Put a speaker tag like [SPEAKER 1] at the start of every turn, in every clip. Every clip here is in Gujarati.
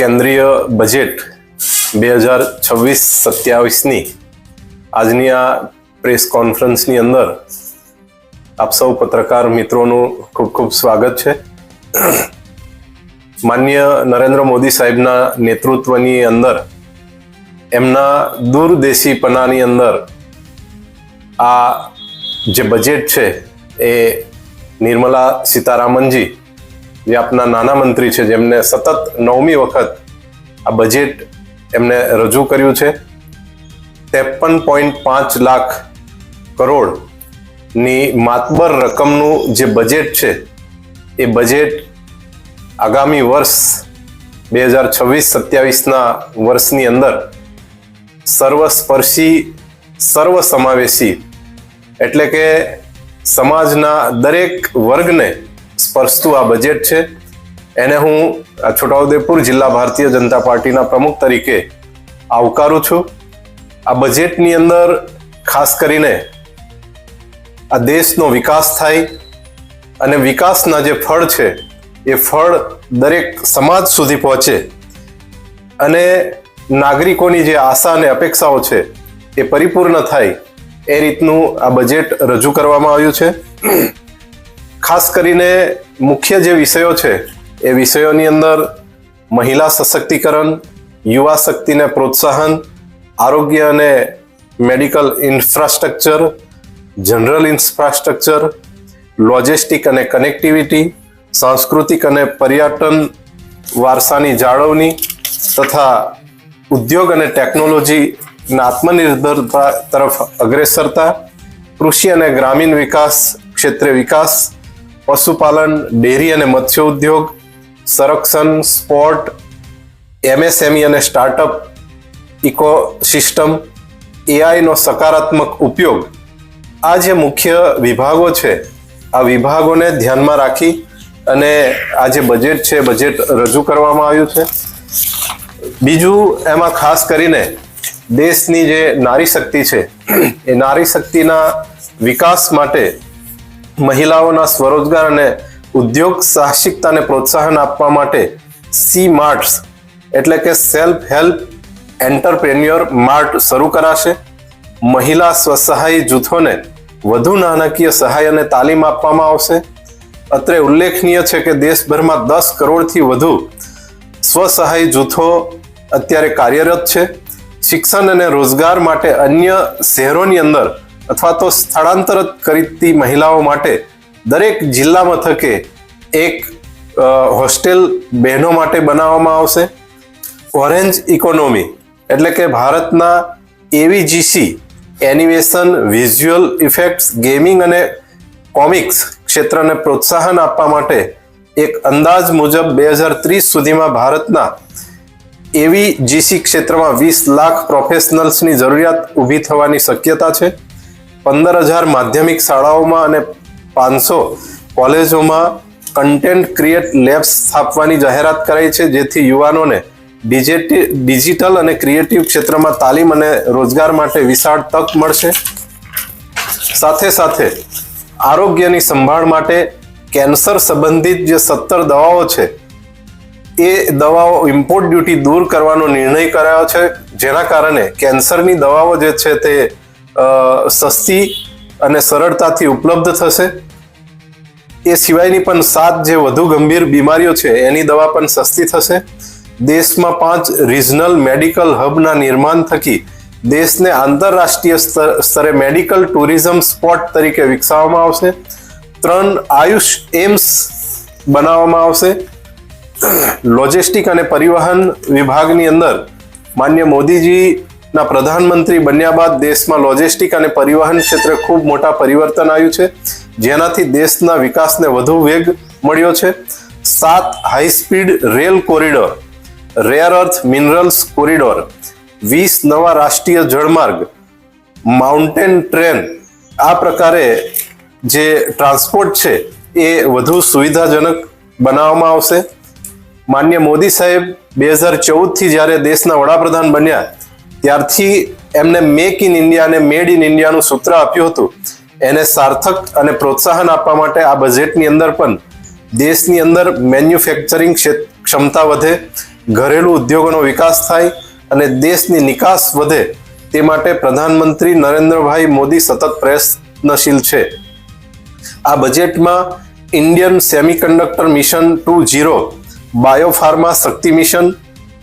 [SPEAKER 1] કેન્દ્રીય બજેટ 2026-27ની આજની આ પ્રેસ કોન્ફરન્સની અંદર આપ સૌ પત્રકાર મિત્રોનું ખૂબ ખૂબ સ્વાગત છે. માનનીય નરેન્દ્ર મોદી સાહેબના નેતૃત્વની અંદર એમના દૂરદેશીપનાની અંદર આ જે બજેટ છે એ નિર્મલા સીતારામનજી જે આપના નાના મંત્રી છે, જેમને સતત 9મી વખત આ બજેટ એમને રજૂ કર્યું છે. 53.5 લાખ કરોડની માતબર રકમનું જે બજેટ છે એ બજેટ આગામી વર્ષ 2026-27ના વર્ષની અંદર સર્વસ્પર્શી, સર્વસમાવેશી એટલે કે સમાજના દરેક વર્ગને સ્પર્શતું આ બજેટ છે. એને હું છોટાઉદેપુર જિલ્લા ભારતીય જનતા પાર્ટીના પ્રમુખ તરીકે આવકારું છું. આ બજેટની અંદર ખાસ કરીને આ દેશનો વિકાસ થાય અને વિકાસના જે ફળ છે એ ફળ દરેક સમાજ સુધી પહોંચે અને નાગરિકોની જે આશા અને અપેક્ષાઓ છે એ પરિપૂર્ણ થાય એ રીતનું આ બજેટ રજૂ કરવામાં આવ્યું છે. ખાસ કરીને મુખ્ય જે વિષયો છે એ વિષયોની અંદર મહિલા સશક્તિકરણ, યુવા શક્તિને પ્રોત્સાહન, આરોગ્ય અને medical infrastructure, general infrastructure, logistic અને કનેક્ટિવિટી, સાંસ્કૃતિક અને પર્યટન વારસાની જાળવણી તથા ઉદ્યોગ અને ટેકનોલોજીના આત્મનિર્ભરતા તરફ અગ્રેસરતા, કૃષિ અને ગ્રામીણ વિકાસ ક્ષેત્રે વિકાસ, પશુપાલન, ડેરી અને મત્સ્ય ઉદ્યોગ, સંરક્ષણ, સ્પોર્ટ, MSME અને સ્ટાર્ટઅપ ઇકોસિસ્ટમ, AI નો સકારાત્મક ઉપયોગ. આ જે મુખ્ય વિભાગો છે આ વિભાગોને ધ્યાનમાં રાખી અને આ જે બજેટ છે બજેટ રજૂ કરવામાં આવ્યું છે. બીજું એમાં ખાસ કરીને દેશની જે નારી શક્તિ છે એ નારી શક્તિના વિકાસ માટે મહિલાઓના સ્વરોજગાર અને ઉદ્યોગ સાહસિકતાને પ્રોત્સાહન આપવા માટે C-માર્ટ્સ એટલે કે સેલ્ફ હેલ્પ એન્ટરપ્રેન્યોર માર્ટ શરૂ કરાશે. મહિલા સ્વસહાય જૂથોને વધુ નાણાકીય સહાય અને તાલીમ આપવામાં આવશે. અત્રે ઉલ્લેખનીય છે કે દેશભરમાં 10 કરોડથી વધુ સ્વસહાય જૂથો અત્યારે કાર્યરત છે. શિક્ષણ અને રોજગાર માટે અન્ય શહેરોની અંદર અથવા તો સ્થળાંતરિત કરતી મહિલાઓ માટે દરેક જિલ્લા મથકે એક હોસ્ટેલ બહેનો માટે બનાવવામાં આવશે. ઓરેન્જ ઇકોનોમી એટલે કે ભારતના AVGC animation, visual effects, gaming અને કોમિક્સ ક્ષેત્રને પ્રોત્સાહન આપવા માટે એક અંદાજ મુજબ 2030 સુધીમાં ભારતના AVGC ક્ષેત્રમાં 20 લાખ પ્રોફેશનલ્સની જરૂરિયાત ઊભી થવાની શક્યતા છે. 15,000 માધ્યમિક શાળાઓમાં અને 500 કોલેજોમાં કન્ટેન્ટ ક્રિએટ લેબ્સ સ્થાપવાની જાહેરાત કરાઈ છે, જેથી યુવાનોને ડિજિટલ અને ક્રિએટિવ ક્ષેત્રમાં તાલીમ અને રોજગાર માટે વિશાળ તક મળશે. સાથે સાથે આરોગ્યની સંભાળ માટે કેન્સર સંબંધિત જે 17 દવાઓ છે એ દવાઓ ઇમ્પોર્ટ ડ્યુટી દૂર કરવાનો નિર્ણય કરાયો છે, જેના કારણે કેન્સરની દવાઓ જે છે તે સસ્તી અને સરળતાથી ઉપલબ્ધ થશે. એ સિવાયની પણ 7 જે વધુ ગંભીર બીમારીઓ છે એની દવા પણ સસ્તી થશે. દેશમાં 5 રિજનલ મેડિકલ હબના નિર્માણ થકી દેશને આંતરરાષ્ટ્રીય સ્તરે મેડિકલ ટુરિઝમ સ્પોટ તરીકે વિકસાવવામાં આવશે. 3 આયુષ એમ્સ બનાવવામાં આવશે. લોજિસ્ટિક અને પરિવહન વિભાગની અંદર માન્ય મોદીજીના પ્રધાનમંત્રી બન્યા બાદ દેશમાં લોજિસ્ટિક અને પરિવહન ક્ષેત્રે ખૂબ મોટા પરિવર્તન આવ્યું છે, જેનાથી દેશના વિકાસને વધુ વેગ મળ્યો છે. 7 high speed rail corridor, rare earth minerals corridor, 20 નવા રાષ્ટ્રીય જળમાર્ગ, માઉન્ટેન ટ્રેન. આ પ્રકારે જે ટ્રાન્સપોર્ટ છે એ વધુ સુવિધાજનક બનાવવામાં આવશે. માન્ય મોદી સાહેબ 2014થી જ્યારે દેશના વડાપ્રધાન બન્યા ત્યારથી એમને મેક ઇન ઇન્ડિયા અને મેડ ઇન ઇન્ડિયાનું સૂત્ર આપ્યું હતું. એને સાર્થક અને પ્રોત્સાહન આપવા માટે આ બજેટની અંદર પણ દેશની અંદર મેન્યુફેક્ચરિંગ ક્ષમતા વધે, ઘરેલુ ઉદ્યોગોનો વિકાસ થાય અને દેશની નિકાસ વધે તે માટે પ્રધાનમંત્રી નરેન્દ્રભાઈ મોદી સતત પ્રયત્નશીલ છે. આ બજેટમાં Indian semiconductor mission 2.0, biopharma Shakti mission,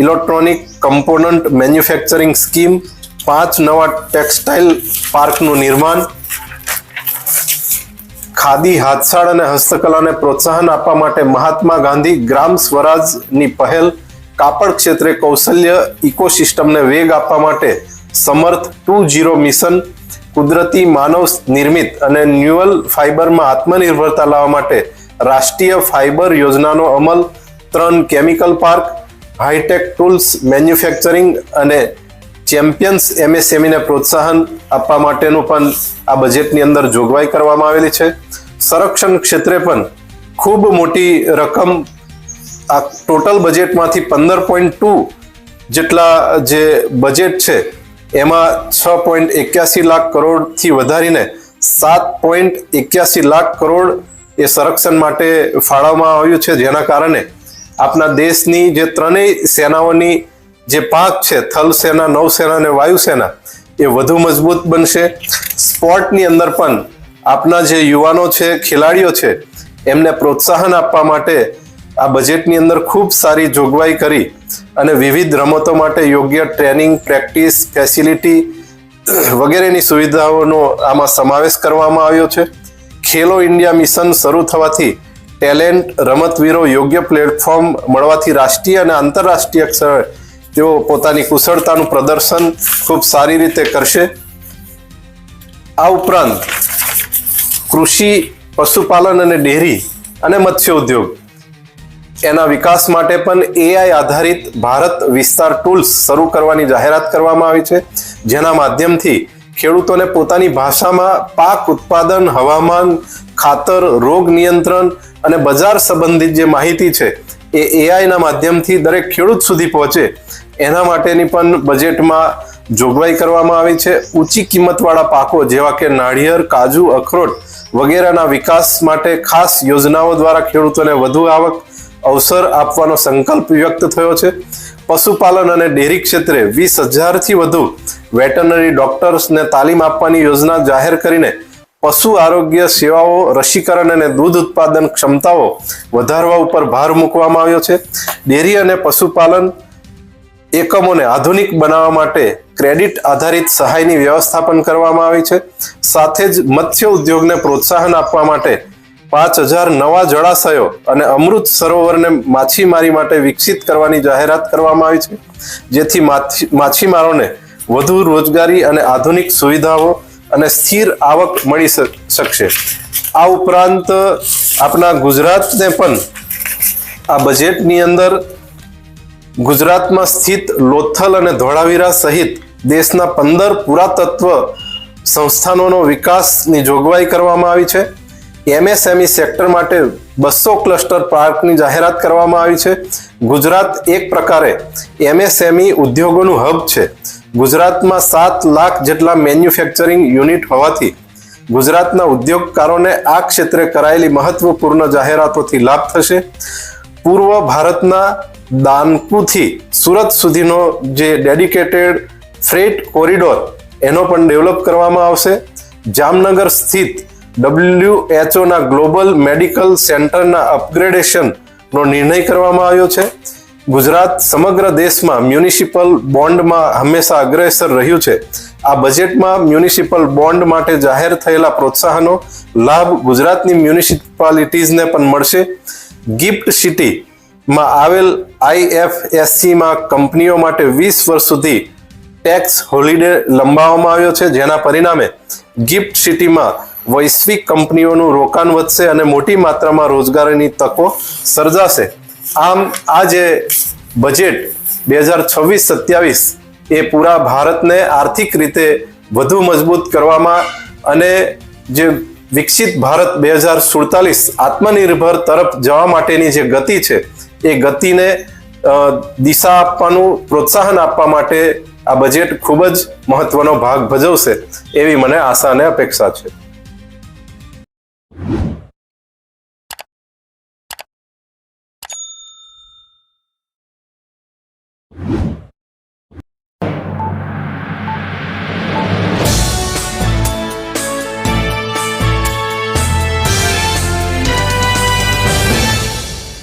[SPEAKER 1] electronic component manufacturing scheme, 5 નવા ટેક્સટાઇલ પાર્કનું નિર્માણ, ખાદી, હાથસાળ અને હસ્તકલાને પ્રોત્સાહન આપવા માટે મહાત્મા ગાંધી ગ્રામ સ્વરાજની પહેલ, કાપડ ક્ષેત્રે કૌશલ્ય ઇકોસિસ્ટમને વેગ આપવા માટે સમર્થ 2.0 મિશન, કુદરતી માનવ નિર્મિત અને ન્યુઅલ ફાઇબરમાં આત્મનિર્ભરતા લાવવા માટે રાષ્ટ્રીય ફાઇબર યોજનાનો અમલ, 3 chemical park, hi-tech tools manufacturing અને ચેમ્પિયન્સ MSME પ્રોત્સાહન આપવા માટેનું પણ આ બજેટની અંદર જોગવાઈ કરવામાં આવેલી છે. સંરક્ષણ ક્ષેત્રે પણ ખૂબ મોટી રકમ આ ટોટલ બજેટમાંથી 15.2 જેટલા જે બજેટ છે એમાં 6.81 લાખ કરોડથી વધારીને 7.81 લાખ કરોડ એ સંરક્ષણ માટે ફાળવવામાં આવ્યું છે, જેના કારણે આપણા દેશની જે ત્રણેય સેનાઓની જે પાંખ છે, થલ સેના, નૌસેના અને વાયુસેના, એ વધુ મજબૂત બનશે. સ્પોર્ટની અંદર પણ આપના જે યુવાનો છે, ખેલાડીઓ છે, એમને પ્રોત્સાહન આપવા માટે આ બજેટની અંદર ખૂબ સારી જોગવાઈ કરી અને વિવિધ રમતો માટે યોગ્ય ટ્રેનિંગ, પ્રેક્ટિસ, ફેસિલિટી વગેરેની સુવિધાઓનો આમાં સમાવેશ કરવામાં આવ્યો છે. ખેલો ઇન્ડિયા મિશન શરૂ થવાથી ટેલેન્ટ, રમતવીરો યોગ્ય પ્લેટફોર્મ મળવાથી રાષ્ટ્રીય અને આંતરરાષ્ટ્રીય સ્તરે તેઓ પોતાની કુશળતાનું પ્રદર્શન ખૂબ સારી રીતે કરશે. આ ઉપરાંત કૃષિ, પશુપાલન અને ડેરી અને મત્સ્ય ઉદ્યોગ એના વિકાસ માટે પણ AI આધારિત ભારત વિસ્તાર ટૂલ્સ શરૂ કરવાની જાહેરાત કરવામાં આવી છે, જેના માધ્યમથી ખેડૂતોને પોતાની ભાષામાં પાક ઉત્પાદન, હવામાન, ખાતર, રોગ નિયંત્રણ અને બજાર સંબંધિત જે માહિતી છે એ AI ના માધ્યમથી દરેક ખેડૂત સુધી પહોંચે એના માટેની પણ બજેટમાં જોગવાઈ કરવામાં આવી છે. ઊંચી કિંમતવાળા પાકો જેવા કે નાળિયેર, કાજુ, અખરોટ વગેરેના વિકાસ માટે ખાસ યોજનાઓ દ્વારા ખેડૂતોને વધુ આવક અવસર આપવાનો સંકલ્પ વ્યક્ત થયો છે. પશુપાલન અને ડેરી ક્ષેત્રે 20,000થી વધુ વેટરનરી ડોક્ટર્સને તાલીમ આપવાની યોજના જાહેર કરીને પશુ આરોગ્ય સેવાઓ, રસીકરણ અને દૂધ ઉત્પાદન ક્ષમતાઓ વધારવા ઉપર ભાર મૂકવામાં આવ્યો છે. ડેરી અને પશુપાલન એકમોને આધુનિક બનાવવા માટે ક્રેડિટ આધારિત સહાયની વ્યવસ્થા પણ કરવામાં આવી છે. સાથે જ મત્સ્ય ઉદ્યોગને પ્રોત્સાહન આપવા માટે 5,000 નવા જળાશયો અને અમૃત સરોવરને માછીમારી માટે વિકસિત કરવાની જાહેરાત કરવામાં આવી છે, જેથી માછીમારોને વધુ રોજગારી અને આધુનિક સુવિધાઓ અને સ્થિર આવક મળી શકશે. આ ઉપરાંત આપણા ગુજરાતને પણ આ બજેટની અંદર ગુજરાતમાં સ્થિત લોથલ અને ધોળાવીરા સહિત દેશના 15 પુરાતત્વ સંસ્થાનોનો વિકાસની જોગવાઈ કરવામાં આવી છે. MSME સેક્ટર માટે 200 ક્લસ્ટર પાર્કની જાહેરાત કરવામાં આવી છે. ગુજરાત એક પ્રકારે MSME ઉદ્યોગોનું હબ છે. ગુજરાતમાં 7 લાખ જેટલા મેન્યુફેક્ચરિંગ યુનિટ હોવાથી ગુજરાતના ઉદ્યોગકારોને આ ક્ષેત્રે કરાયેલી મહત્વપૂર્ણ જાહેરાતોથી લાભ થશે. પૂર્વ ભારતના દાનકુથી સુરત સુધીનો જે ડેડિકેટેડ ફ્રેટ કોરિડોર એનો પણ ડેવલપ કરવામાં આવશે. જામનગર સ્થિત WHO ના ગ્લોબલ મેડિકલ સેન્ટરના અપગ્રેડેશનનો નિર્ણય કરવામાં આવ્યો છે. ગુજરાત સમગ્ર દેશમાં મ્યુનિસિપલ બોન્ડમાં હંમેશા અગ્રેસર રહ્યું છે. આ બજેટમાં મ્યુનિસિપલ બોન્ડ માટે જાહેર થયેલા પ્રોત્સાહનો લાભ ગુજરાતની મ્યુનિસિપાલિટીઝને પણ મળશે. ગિફ્ટ સિટીમાં આવેલ IFSC માં કંપનીઓ માટે 20 વર્ષ સુધી ટેક્સ હોલિડે લંબાવવામાં આવ્યો છે, જેના પરિણામે ગિફ્ટ સિટીમાં વૈશ્વિક કંપનીઓનું રોકાણ વધશે અને મોટી માત્રામાં રોજગારીની તકો સર્જાશે. આમ આ જે બજેટ 2026-27 એ પૂરા ભારતને આર્થિક રીતે વધુ મજબૂત કરવામાં અને જે વિકસિત ભારત 2047 આત્મનિર્ભર તરફ જવા માટેની જે ગતિ છે એ ગતિને દિશા આપવાનું, પ્રોત્સાહન આપવા માટે આ બજેટ ખૂબ જ મહત્વનો ભાગ ભજવશે એવી મને આશા અને અપેક્ષા છે.